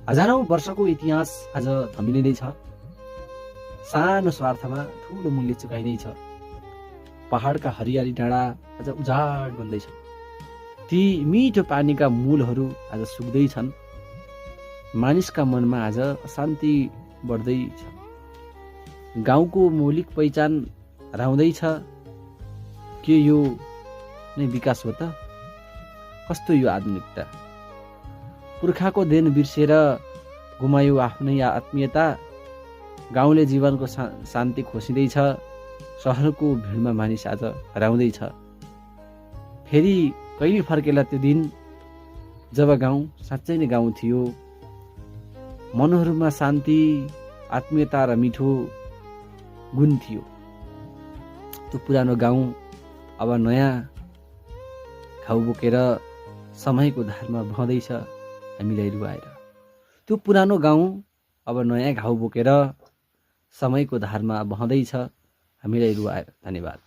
हजारौं वर्षको इतिहास आज थमिँदैछ। सानो स्वार्थमा ठुलो मूल्य चुकाइँदैछ। पहाडका हरियाली डाँडा आज उजाड बन्दैछ। ती मिठो पानीका मूलहरू आज सुक्दैछन्। मानिसका मनमा आज अशान्ति बढ्दैछ। गाउँको मौलिक पहिचान हराउँदैछ। के यो नै विकास हो त? कस्तो यो आधुनिकता? पुर्खाको देन बिर्सेर गुमायो आफ्नै आत्मीयता। गाउँले जीवनको शान्ति खोसिँदैछ। सहरको भिडमा मानिस आज हराउँदैछ। फेरि कहिले फर्केला त्यो दिन जब गाउँ साँच्चै नै गाउँ थियो। मनहरूमा शान्ति, आत्मीयता र मिठो गुण थियो। त्यो पुरानो गाउँ अब नयाँ घाउ बोकेर समयको धारमा बहँदैछ हामीलाई रुवाएर। त्यो पुरानो गाउँ अब नयाँ घाउ बोकेर समयको धारमा बहँदैछ हामीलाई रुवाएर। धन्यवाद।